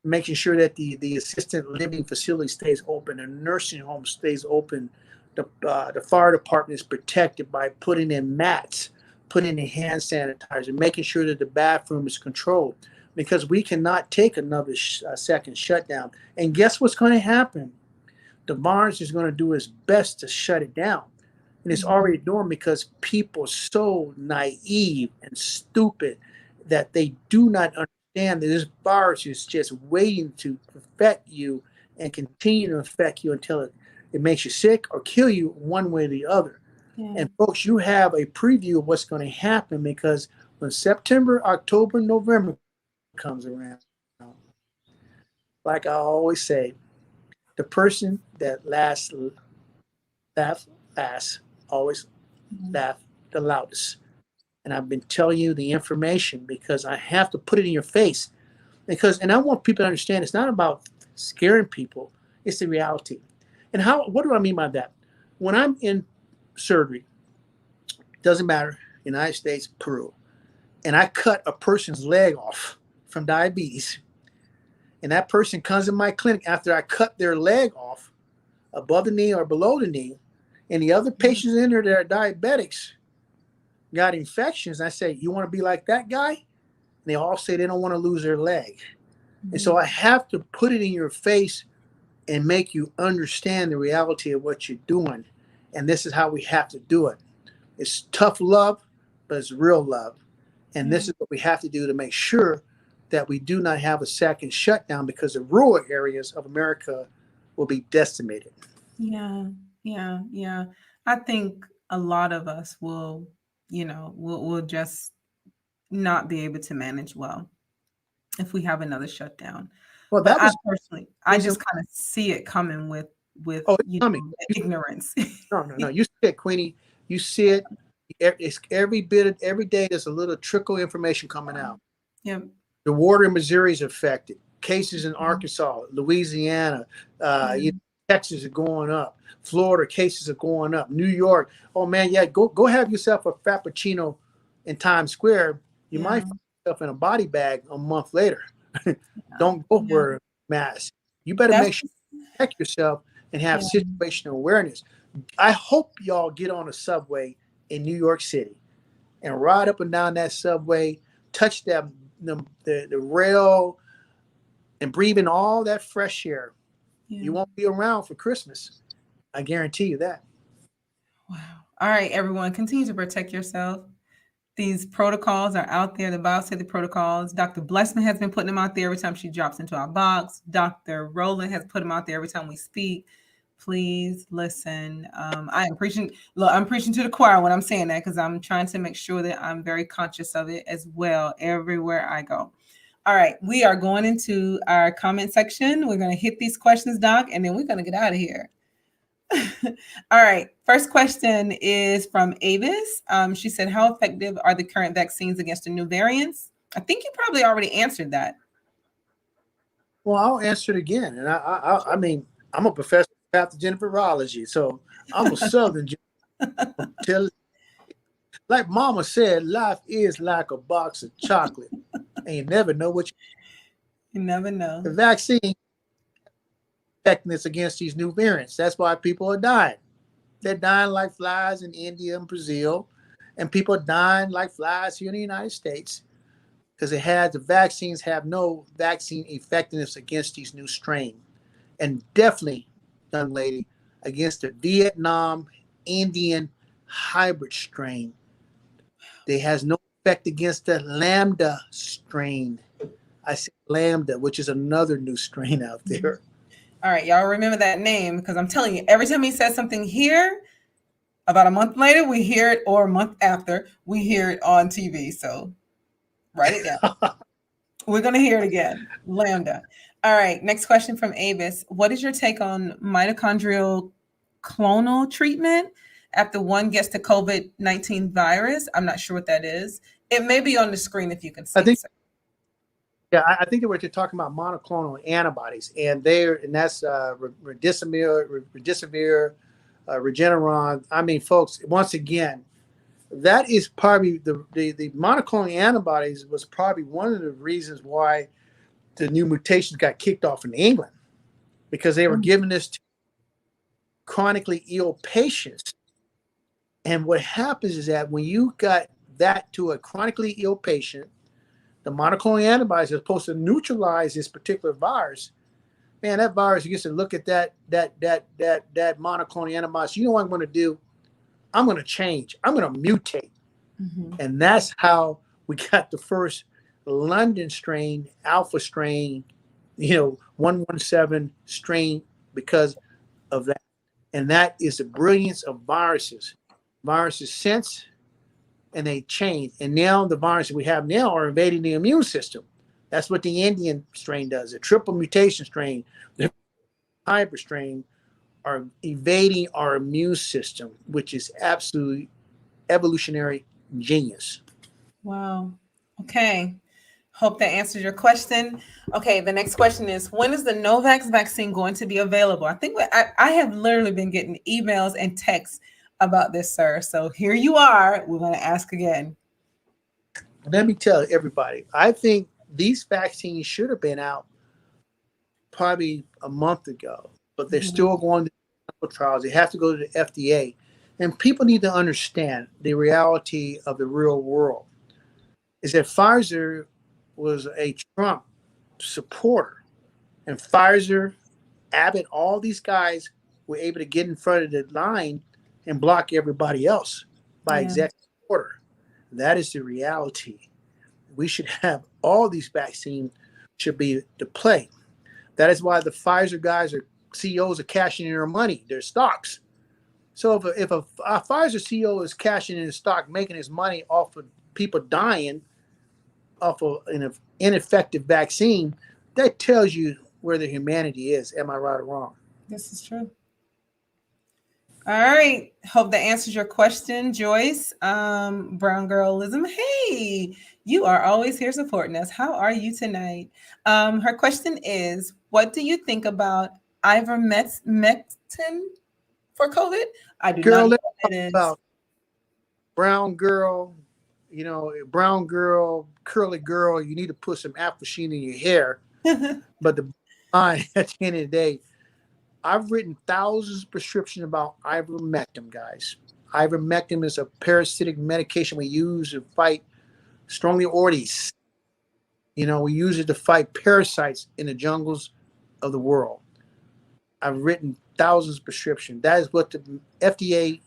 making sure that the assisted living facility stays open, the nursing home stays open, the fire department is protected by putting in mats, putting in hand sanitizer, making sure that the bathroom is controlled, because we cannot take another second shutdown. And guess what's going to happen? The virus is going to do its best to shut it down. And it's already doing, because people are so naive and stupid that they do not understand that this virus is just waiting to affect you and continue to affect you until it makes you sick or kill you one way or the other. Yeah. And folks, you have a preview of what's going to happen, because when September, October, November comes around, like I always say, the person that laugh last always laugh the loudest. And I've been telling you the information because I have to put it in your face. And I want people to understand it's not about scaring people, it's the reality. And what do I mean by that? When I'm in surgery, doesn't matter, United States, Peru, and I cut a person's leg off from diabetes, and that person comes in my clinic after I cut their leg off above the knee or below the knee, and the other patients in there that are diabetics got infections, I say, you want to be like that guy? And they all say they don't want to lose their leg. And so I have to put it in your face and make you understand the reality of what you're doing. And this is how we have to do it. It's tough love, but it's real love. And this is what we have to do to make sure that we do not have a second shutdown, because the rural areas of America will be decimated. Yeah. I think a lot of us will, will just not be able to manage well if we have another shutdown. Well, But that was I just kind of see it coming with it's coming. the ignorance. No. You see it, Queenie. You see it. It's every day. There's a little trickle information coming out. Yep. The water in Missouri is affected. Cases in Arkansas, Louisiana, Texas are going up. Florida cases are going up. New York. Oh man, yeah. Go have yourself a frappuccino in Times Square. You might find yourself in a body bag a month later. Don't go wear a mask. You better make sure you protect yourself and have situational awareness. I hope y'all get on a subway in New York City and ride up and down that subway, touch the rail, and breathe in all that fresh air. You won't be around for Christmas. I guarantee you that. Wow. All right, everyone, continue to protect yourself. These protocols are out there, the biosafety protocols. Dr. Blessman has been putting them out there every time she drops into our box. Dr. Rowland has put them out there every time we speak. Please listen. I am preaching. Look, I'm preaching to the choir when I'm saying that because I'm trying to make sure that I'm very conscious of it as well everywhere I go. All right, we are going into our comment section. We're going to hit these questions, Doc, and then we're going to get out of here. All right. First question is from Avis. She said, "How effective are the current vaccines against the new variants?" I think you probably already answered that. Well, I'll answer it again. And I mean, I'm a professor of pathogen and virology, so I'm a Southern. Tell, like Mama said, life is like a box of chocolate, and you never know what You never know. the vaccine effectiveness against these new variants. That's why people are dying. They're dying like flies in India and Brazil, and people are dying like flies here in the United States because the vaccines have no vaccine effectiveness against these new strains, and definitely, young lady, against the Vietnam Indian hybrid strain. They has no effect against the Lambda strain. I say Lambda, which is another new strain out there. All right, y'all remember that name because I'm telling you, every time he says something here, about a month later, we hear it, or a month after, we hear it on TV. So write it down. We're going to hear it again. Lambda. All right, next question from Avis. What is your take on mitochondrial clonal treatment after one gets the COVID-19 virus? I'm not sure what that is. It may be on the screen if you can see I think, it. yeah, I think that we're talking about monoclonal antibodies, and that's Remdesivir, Regeneron. I mean, folks, once again, that is probably the monoclonal antibodies was probably one of the reasons why the new mutations got kicked off in England, because they were giving this to chronically ill patients. And what happens is that when you got that to a chronically ill patient, the monoclonal antibodies are supposed to neutralize this particular virus. Man, that virus gets to look at that monoclonal antibodies. You know what I'm going to do? I'm going to change. I'm going to mutate. Mm-hmm. And that's how we got the first London strain, alpha strain, 117 strain, because of that. And that is the brilliance of viruses. Viruses sense and they change. And now the viruses we have now are invading the immune system. That's what the Indian strain does. The triple mutation strain, the hybrid strain are evading our immune system, which is absolutely evolutionary genius. Wow. Okay. Hope that answers your question. Okay, the next question is, when is the Novavax vaccine going to be available? I think I have literally been getting emails and texts about this, sir. So here you are. We're going to ask again. Let me tell everybody, I think these vaccines should have been out probably a month ago, but they're still going to clinical trials. They have to go to the FDA. And people need to understand the reality of the real world is that Pfizer was a Trump supporter, and Pfizer, Abbott, all these guys were able to get in front of the line and block everybody else by executive order. That is the reality. We should have all these vaccines should be to play. That is why the Pfizer guys or CEOs are cashing in their money, their stocks. So if a Pfizer CEO is cashing in his stock, making his money off of people dying off of an ineffective vaccine, that tells you where the humanity is. Am I right or wrong? This is true. All right. Hope that answers your question, Joyce. Brown Girlism. Hey, you are always here supporting us. How are you tonight? Her question is, what do you think about ivermectin for COVID? I do not know what it is. About brown girl, brown girl, curly girl, you need to put some Afro-Sheen in your hair. But the line at the end of the day, I've written thousands of prescriptions about ivermectin, guys. Ivermectin is a parasitic medication we use to fight Strongyloides. We use it to fight parasites in the jungles of the world. I've written thousands of prescriptions. That is what the FDA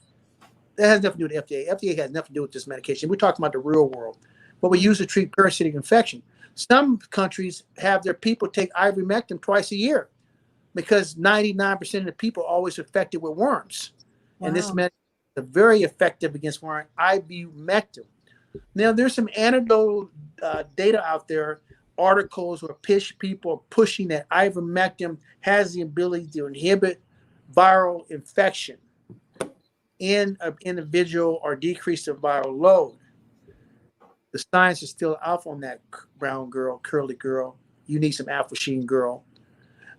That has nothing to do with FDA. FDA has nothing to do with this medication. We're talking about the real world. What we use to treat parasitic infection. Some countries have their people take ivermectin twice a year because 99% of the people are always affected with worms. Wow. And this medication is very effective against worm, ivermectin. Now, there's some anecdotal data out there, articles where people are pushing that ivermectin has the ability to inhibit viral infection in an individual or decrease the viral load. The science is still out on that, brown girl, curly girl. You need some alpha sheen girl.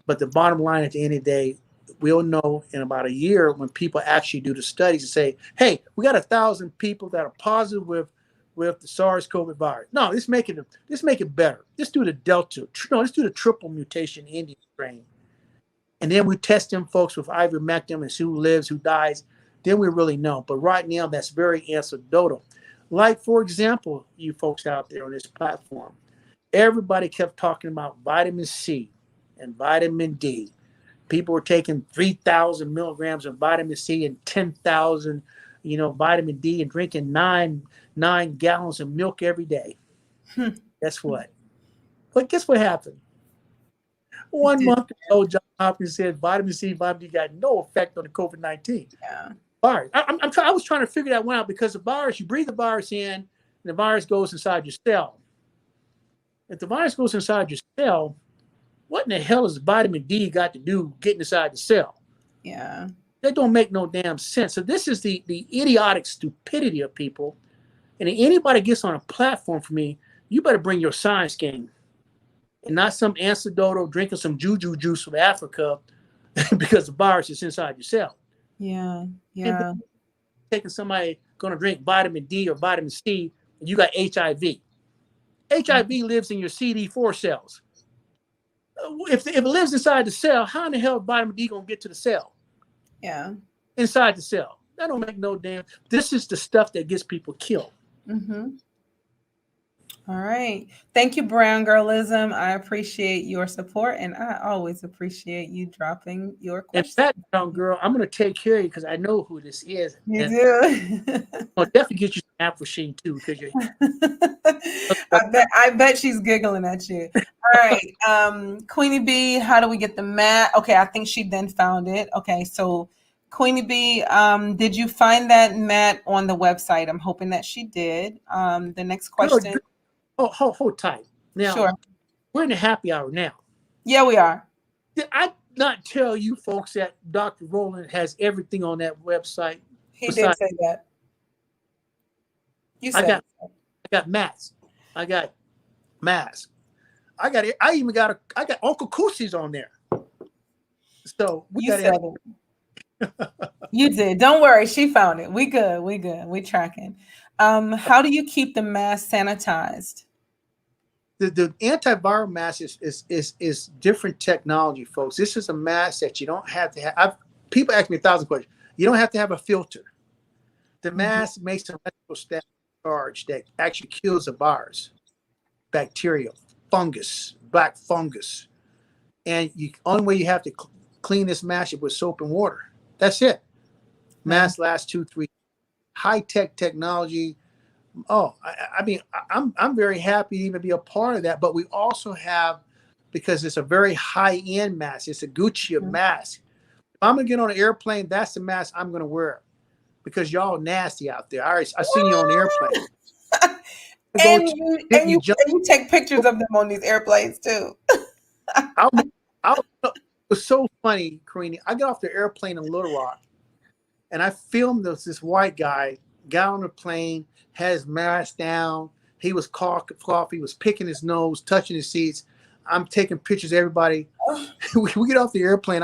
But the bottom line at the end of the day, we'll know in about a year when people actually do the studies and say, hey, we got 1,000 people that are positive with the SARS-CoV virus. No, let's make it better. Let's do the Delta. No, let's do the triple mutation Indian strain. And then we test them folks with ivermectin and see who lives, who dies. Then we really know. But right now, that's very anecdotal. Like, for example, you folks out there on this platform, everybody kept talking about vitamin C and vitamin D. People were taking 3,000 milligrams of vitamin C and 10,000, vitamin D and drinking nine gallons of milk every day. Guess what? Guess what happened? 1 month ago, John Hopkins said vitamin C, vitamin D got no effect on the COVID-19. Yeah. Virus. I was trying to figure that one out because the virus, you breathe the virus in, and the virus goes inside your cell. If the virus goes inside your cell, what in the hell has vitamin D got to do getting inside the cell? Yeah. That don't make no damn sense. So this is the idiotic stupidity of people. And if anybody gets on a platform for me, you better bring your science game. And not some anecdotal drinking some juju juice from Africa because the virus is inside your cell. Yeah. Yeah. And taking somebody going to drink vitamin D or vitamin C, and you got HIV. HIV lives in your CD4 cells. If it lives inside the cell, how in the hell is vitamin D going to get to the cell? Yeah. Inside the cell. That don't make no damn. This is the stuff that gets people killed. Mm-hmm. All right. Thank you, Brown Girlism. I appreciate your support, and I always appreciate you dropping your In questions. fact, brown girl, I'm going to take care of you because I know who this is. You and do. I'll definitely get you some apple sheen too because you're. I bet she's giggling at you. All right. Queenie B, how do we get the mat? Okay, I think she then found it. Okay, so Queenie B, did you find that mat on the website? I'm hoping that she did. The next question. Hold tight. Now, Sure. we're in the happy hour now. Yeah, we are. Did I not tell you folks that Dr. Rowland has everything on that website? He did say that. You said I got mats. I got masks. I got Uncle Koosie's on there. So you said it. You did. Don't worry. She found it. We good. We tracking. How do you keep the mask sanitized? The antiviral mask is different technology, folks. This is a mask that you don't have to have. People ask me 1,000 questions. You don't have to have a filter. The mask makes an electrical static charge that actually kills the virus, bacteria, fungus, black fungus. And only way you have to clean this mask is with soap and water. That's it. Mask lasts 2-3. High-tech technology. Oh, I mean, I'm very happy to even be a part of that. But we also have, because it's a very high-end mask, it's a Gucci mask. If I'm gonna get on an airplane, that's the mask I'm gonna wear, because y'all nasty out there. I seen you on the airplane. and you take pictures of them on these airplanes too. It was so funny, Karina. I got off the airplane in Little Rock, and I filmed this white guy got on the plane, had his mask down. He was cough. He was picking his nose, touching his seats. I'm taking pictures of everybody. We get off the airplane.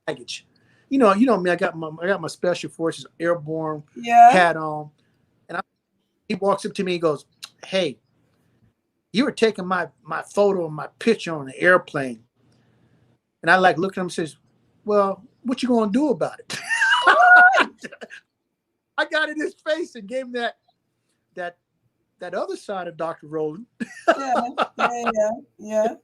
Baggage. You know me. I got my Special Forces airborne hat on, and he walks up to me. He goes, "Hey, you were taking my photo and my picture on the airplane." And I look at him and says, "Well, what you gonna do about it?" I got in his face and gave him that other side of Dr. Rowland. Yeah.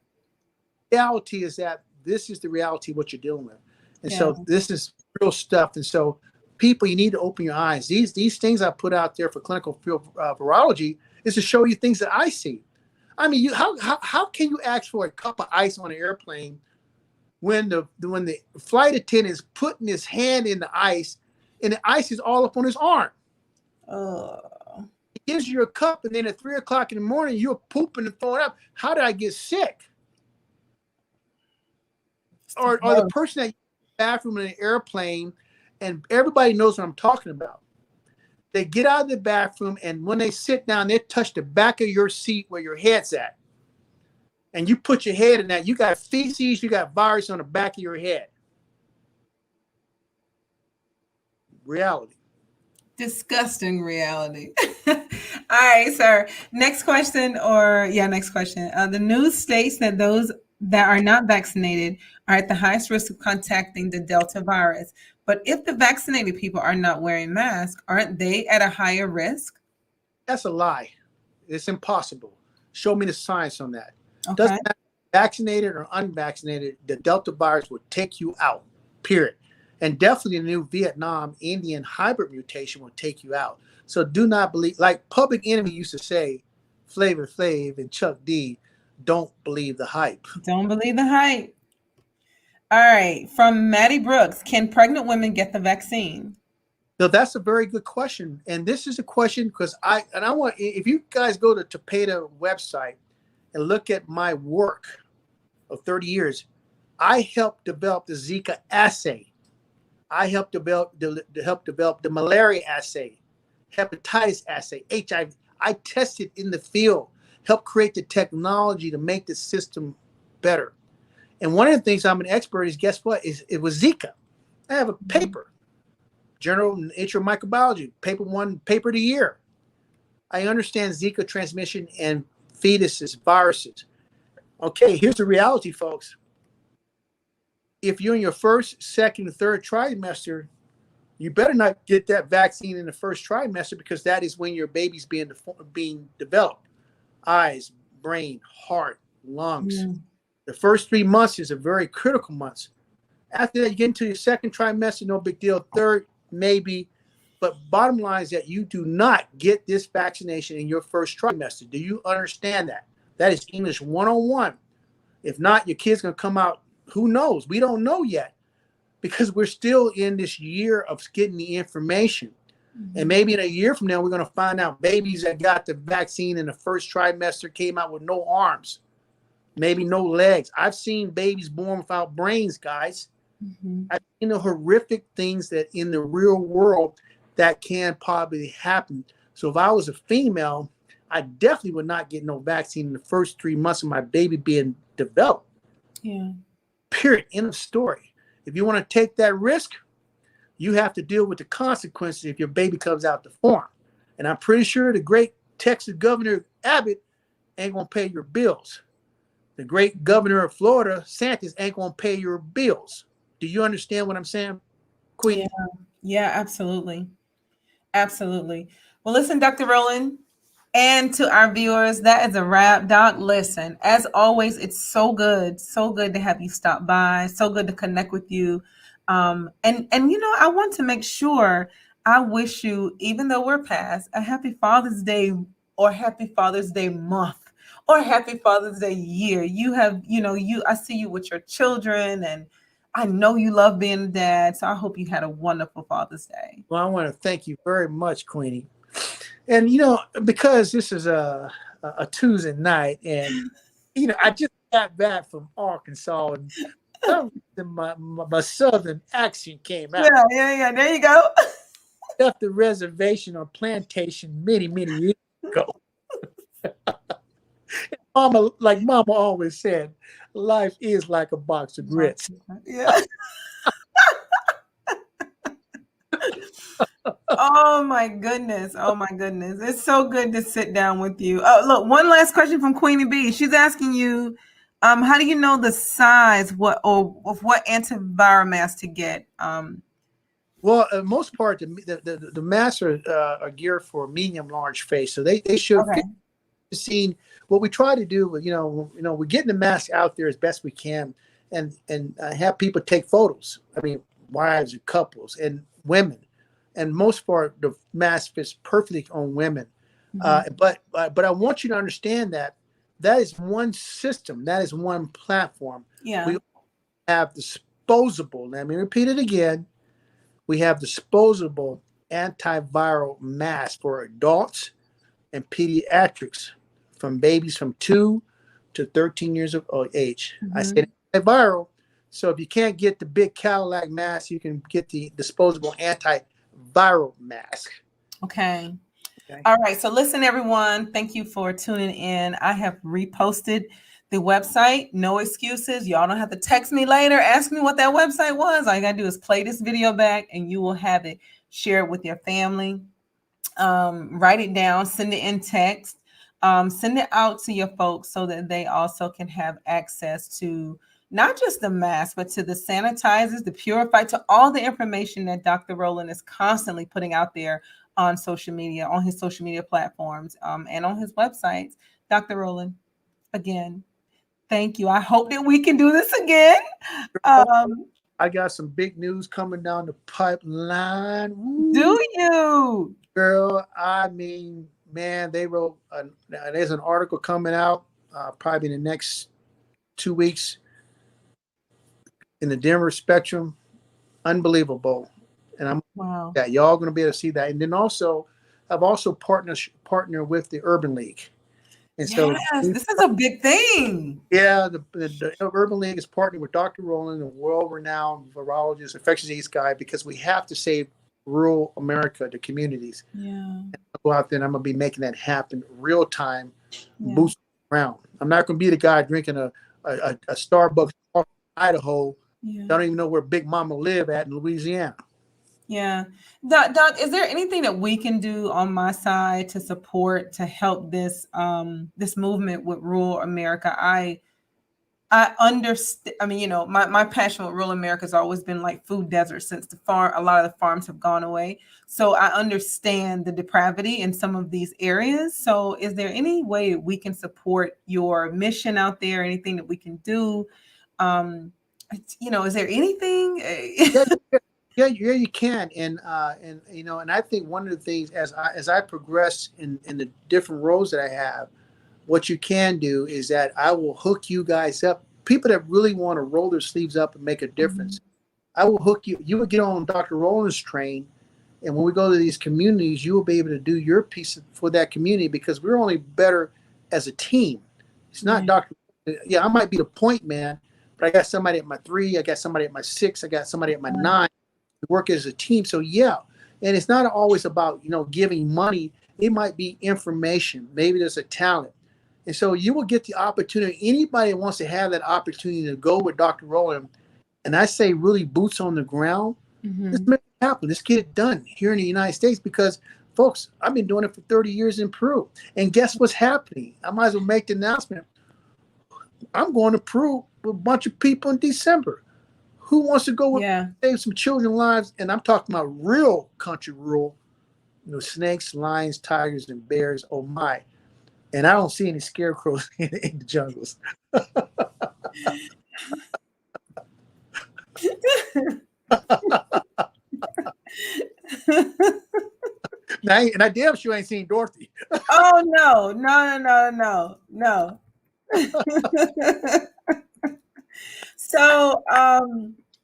Reality is that this is the reality of what you're dealing with. And so this is real stuff. And so people, you need to open your eyes. These things I put out there for clinical field virology is to show you things that I see. I mean, how can you ask for a cup of ice on an airplane when the flight attendant is putting his hand in the ice and the ice is all up on his arm? He gives you a cup, and then at 3 o'clock in the morning, you're pooping and throwing up. How did I get sick? Or the person that in the bathroom in an airplane, and everybody knows what I'm talking about. They get out of the bathroom, and when they sit down, they touch the back of your seat where your head's at. And you put your head in that. You got feces, you got virus on the back of your head. Reality. Disgusting reality. All right, sir. Next question. The news states that those that are not vaccinated are at the highest risk of contacting the Delta virus. But if the vaccinated people are not wearing masks, aren't they at a higher risk? That's a lie. It's impossible. Show me the science on that. Okay. Doesn't matter vaccinated or unvaccinated, the Delta virus will take you out, period. And definitely the new Vietnam Indian hybrid mutation will take you out. So do not believe, like Public Enemy used to say, Flavor Flav and Chuck D, don't believe the hype. Don't believe the hype. All right. From Maddie Brooks, can pregnant women get the vaccine? So that's a very good question. And this is a question because I want, if you guys go to Tapeta website and look at my work of 30 years, I helped develop the Zika assay. I helped develop the malaria assay, hepatitis assay, HIV. I tested in the field, helped create the technology to make the system better. And one of the things I'm an expert is, guess what? It was Zika. I have a paper, Journal of Nature Microbiology, paper of the year. I understand Zika transmission and fetuses, viruses. Okay, here's the reality, folks. If you're in your first, second, third trimester, you better not get that vaccine in the first trimester because that is when your baby's being developed. Eyes, brain, heart, lungs. The first 3 months is a very critical months. After that, you get into your second trimester, no big deal. Third, maybe. But bottom line is that you do not get this vaccination in your first trimester. Do you understand that? That is English 101. If not, your kid's going to come out. Who knows? We don't know yet because we're still in this year of getting the information. And maybe in a year from now, we're going to find out babies that got the vaccine in the first trimester came out with no arms, maybe no legs. I've seen babies born without brains, guys. I've seen the horrific things that in the real world that can probably happen. So if I was a female, I definitely would not get no vaccine in the first 3 months of my baby being developed. Yeah. Period. End of story. If you want to take that risk, you have to deal with the consequences if your baby comes out deformed. And I'm pretty sure the great Texas Governor Abbott ain't going to pay your bills. The great governor of Florida, Santos, ain't going to pay your bills. Do you understand what I'm saying, Queen? Yeah, absolutely. Absolutely. Well, listen, Dr. Rowland, and to our viewers, that is a wrap. Doc, listen, as always, it's so good to have you stop by. So good to connect with you. And I want to make sure I wish you, even though we're past, a happy Father's Day or happy Father's Day month or happy Father's Day year. You have, I see you with your children, and I know you love being a dad. So I hope you had a wonderful Father's Day. Well, I want to thank you very much, Queenie. And, because this is a Tuesday night and, I just got back from Arkansas and my southern accent came out. Yeah. There you go. Left the reservation or plantation many, many years ago. Mama always said, life is like a box of grits. Yeah. Oh my goodness. It's so good to sit down with you. Oh, look, one last question from Queenie B. She's asking you, how do you know the size of what antiviral mask to get? Well, most part, the masks are geared for medium, large face. So they should fit the scene. What we try to do, we're getting the mask out there as best we can and have people take photos. I mean, wives and couples and women. and most part the mask fits perfectly on women. Mhm. But I want you to understand that that is one system, that is one platform. Yeah. We have disposable. Let me repeat it again. We have disposable antiviral masks for adults and pediatrics, from babies from 2 to 13 years of age. I said Mhm. antiviral. So if you can't get the big Cadillac mask, you can get the disposable antiviral mask. Okay. Okay. All right. So listen, everyone. Thank you for tuning in. I have reposted the website. No excuses. Y'all don't have to text me later. Ask me what that website was. All you gotta do is play this video back, and you will have it. Share it with your family. Write it down. Send it in text. Send it out to your folks so that they also can have access to not just the mask, but to the sanitizers, the purified, to all the information that Dr. Rowland is constantly putting out there on social media, on his social media platforms, and on his websites. Dr. Rowland, again, thank you. I hope that we can do this again. Um, I got some big news coming down the pipeline. do Woo, you? girl, I mean, man, they wrote, there's an article coming out probably in the next 2 weeks in the Denver Spectrum. Unbelievable. And I'm Wow. that y'all going to be able to see that. And then also, I've also partner with the Urban League. And so, Yes, this is a big thing. yeah, the Urban League is partnering with Dr. Rowland, a world-renowned virologist, infectious disease guy, because we have to save rural America, the communities. Yeah. I'll go out there and I'm going to be making that happen real time, Yeah. boots around. I'm not going to be the guy drinking a Starbucks in Idaho. Yeah. Don't even know where Big Mama live at in Louisiana. Yeah. Doc, is there anything that we can do on my side to support, to help this movement with rural America? I understand. I mean, my passion with rural America has always been like food desert, since a lot of the farms have gone away. So I understand the depravity in some of these areas. So is there any way we can support your mission out there? Anything that we can do? Um, is there anything? Yeah, yeah, you can, and and I think one of the things as I progress in the different roles that I have, what you can do is that I will hook you guys up. People that really want to roll their sleeves up and make a Mhm. difference, I will hook you. You will get on Dr. Rowland's train, and when we go to these communities, you will be able to do your piece for that community, because we're only better as a team. It's not Right. Dr. Yeah, I might be the point man, but I got somebody at my 3, I got somebody at my 6, I got somebody at my Right. 9. We work as a team. So yeah, and it's not always about giving money. It might be information. Maybe there's a talent, and so you will get the opportunity. Anybody that wants to have that opportunity to go with Dr. Rowland, and I say really boots on the ground. Let's Mhm. make it happen. Let's get it done here in the United States, because, folks, I've been doing it for 30 years in Peru. And guess what's happening? I might as well make the announcement. I'm going to Peru with a bunch of people in December. Who wants to go with Yeah. save some children's lives? And I'm talking about real country rural, snakes, lions, tigers, and bears. Oh my. And I don't see any scarecrows in the jungles. And I damn sure ain't seen Dorothy. Oh no, no, no, no, no, no. So,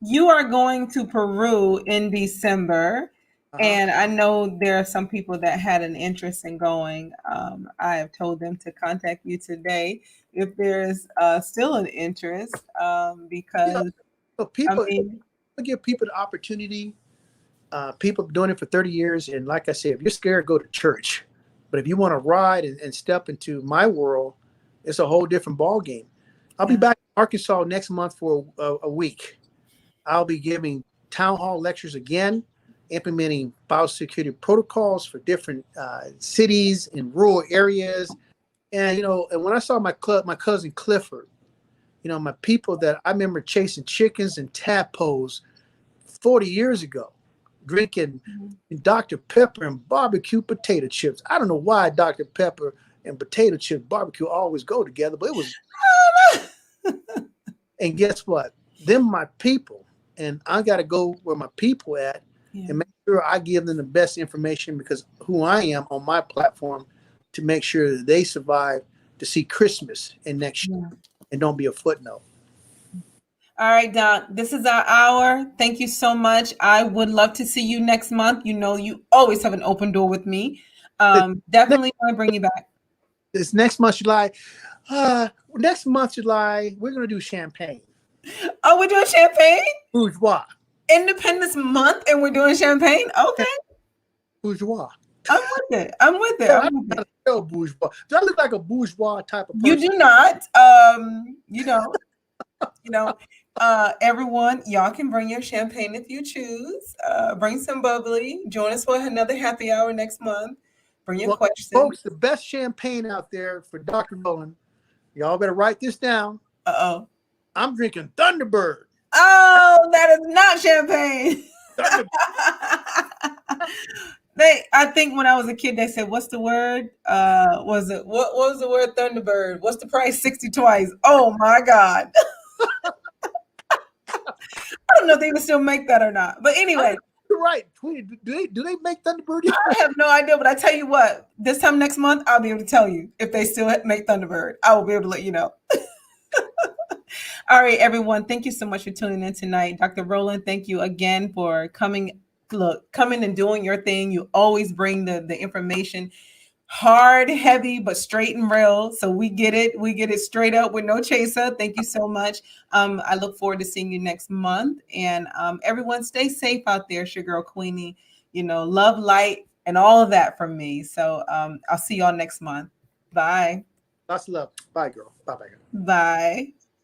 you are going to Peru in December, Uh-huh. and I know there are some people that had an interest in going. I have told them to contact you today if there's still an interest, Yeah. because So I people mean, give people the opportunity. People have been doing it for 30 years. And like I said, if you're scared, go to church. But if you want to ride and step into my world, it's a whole different ball game. I'll be yeah, back in Arkansas next month for a week. I'll be giving town hall lectures again, implementing biosecurity protocols for different cities and rural areas. And when I saw my cousin Clifford, my people that I remember chasing chickens and tadpoles 40 years ago, drinking mhm. Dr. Pepper and barbecue potato chips. I don't know why Dr. Pepper and potato chip barbecue always go together, but it was. And guess what? Them my people, and I got to go where my people at. Yeah. and make sure I give them the best information because who I am on my platform to make sure that they survive to see Christmas in next year Yeah. and don't be a footnote. All right, Doc. This is our hour. Thank you so much. I would love to see you next month. You know, you always have an open door with me. This next, Definitely want to bring you back. this next month, July, next month, July, we're going to do champagne. Oh, we're doing champagne? Bourgeois. Independence Month, and we're doing champagne? Okay. Bourgeois. I'm with it. I'm with it. Yeah, I'm I'm with not it. a real bourgeois. Do I look like a bourgeois type of You person? do not. You don't. You know, everyone, y'all can bring your champagne if you choose. Bring some bubbly. Join us for another happy hour next month. Bring your Well, questions. folks, the best champagne out there for Dr. Roland, y'all better write this down. Uh-oh. I'm drinking Thunderbird. Oh, that is not champagne. Thunderbird. I think when I was a kid, they said, "What's the word? Was it what was the word? Thunderbird. What's the price? 60 twice." Oh my God! I don't know if they even still make that or not. But anyway, You're right. Tweety, do they make Thunderbird? I have no idea. But I tell you what, this time next month, I'll be able to tell you if they still make Thunderbird. I will be able to let you know. All right, everyone. Thank you so much for tuning in tonight. Dr. Roland, thank you again for coming. Look, coming and doing your thing. You always bring the information hard, heavy, but straight and real. So we get it. We get it straight up with no chaser. Thank you so much. I look forward to seeing you next month. And everyone stay safe out there. It's your girl Queenie. You know, love, light, and all of that from me. So I'll see y'all next month. Bye. Lots of love. Bye, girl. Bye, bye, girl. Bye.